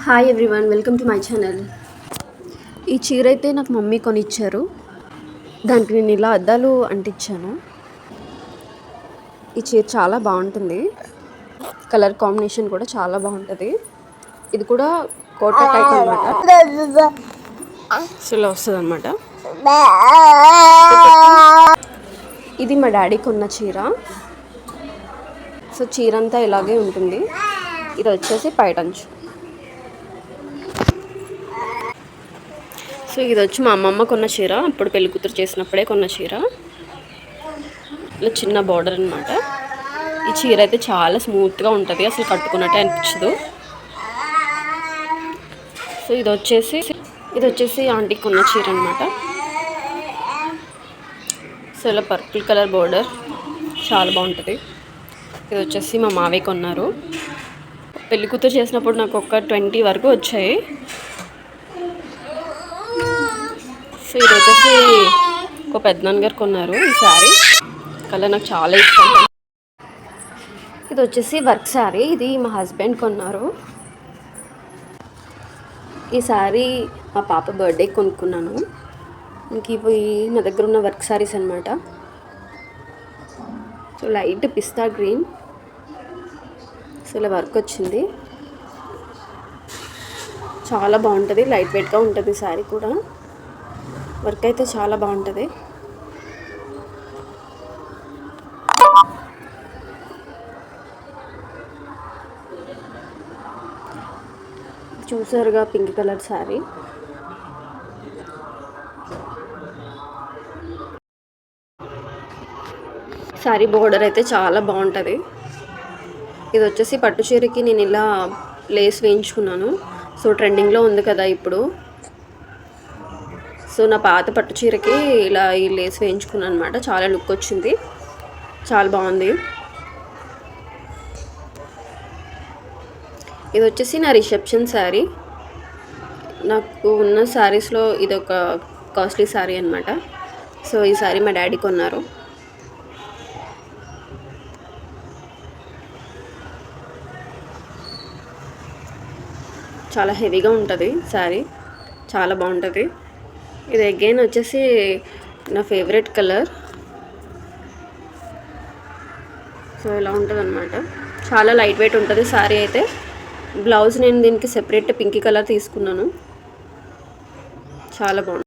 Hi everyone, welcome to my channel. ఈ చీర అయితే నాకు మమ్మీ కొనిచ్చారు. దానికి నేను ఇలా అద్దాలు అంటించాను. ఈ చీర చాలా బాగుంటుంది. కలర్ కాంబినేషన్ కూడా చాలా బాగుంటుంది. ఇది కూడా కోటా టైప్ అనమాట. సో ఇలా వస్తుంది అనమాట. ఇది మా డాడీ కొన్న చీర. సో చీర అంతా ఇలాగే ఉంటుంది. ఇది వచ్చేసి పైటంచు. సో ఇది వచ్చి మా అమ్మమ్మ కొన్న చీర, అప్పుడు పెళ్లి కూతురు చేసినప్పుడే కొన్న చీర. ఇలా చిన్న బార్డర్ అనమాట. ఈ చీర అయితే చాలా స్మూత్గా ఉంటుంది, అసలు కట్టుకున్నట్టే అనిపించదు. సో ఇది వచ్చేసి ఆంటీకి కొన్న చీర అనమాట. సో ఇలా పర్పుల్ కలర్ బార్డర్ చాలా బాగుంటుంది. ఇది వచ్చేసి మా మావయ్య కొన్నారు. పెళ్లి కూతురు చేసినప్పుడు నాకు ఒక 20 వరకు వచ్చాయి. సో ఇది వచ్చేసి ఒక పెద్దనాన్నగారు కొన్నారు. ఈ శారీ కలర్ నాకు చాలా ఇష్టం. ఇది వచ్చేసి వర్క్ శారీ. ఇది మా హస్బెండ్ కొన్నారు. ఈ శారీ మా పాప బర్త్డేకి కొనుక్కున్నాను. ఇంక ఇవి నా దగ్గర ఉన్న వర్క్ శారీస్ అనమాట. సో లైట్ పిస్తా గ్రీన్. సో ఇలా వర్క్ వచ్చింది, చాలా బాగుంటుంది. లైట్ వెయిట్గా ఉంటుంది శారీ కూడా. వర్క్ అయితే చాలా బాగుంటుంది. చూసారుగా pink colour sari. Sari border అయితే చాలా బాగుంటుంది. ఇది వచ్చేసి పట్టు చీరకి నేను ఇలా లేస్ వేయించుకున్నాను. సో ట్రెండింగ్లో ఉంది కదా ఇప్పుడు. సో నా పాత పట్టు చీరకి ఇలా ఈ లేస్ వేయించుకున్నాను అనమాట. చాలా లుక్ వచ్చింది, చాలా బాగుంది. ఇది వచ్చేసి నా రిసెప్షన్ శారీ. నాకు ఉన్న శారీస్లో ఇది ఒక కాస్ట్లీ శారీ అనమాట. సో ఈ శారీ మా డాడీ కొన్నారు. చాలా హెవీగా ఉంటుంది శారీ, చాలా బాగుంటుంది. ఇది అగైన్ వచ్చేసి నా ఫేవరెట్ కలర్. సో ఇలా ఉంటుంది అనమాట. చాలా లైట్ వెయిట్ ఉంటుంది శారీ అయితే. బ్లౌజ్ నేను దీనికి సెపరేట్ పింక్ కలర్ తీసుకున్నాను. చాలా బాగుంది.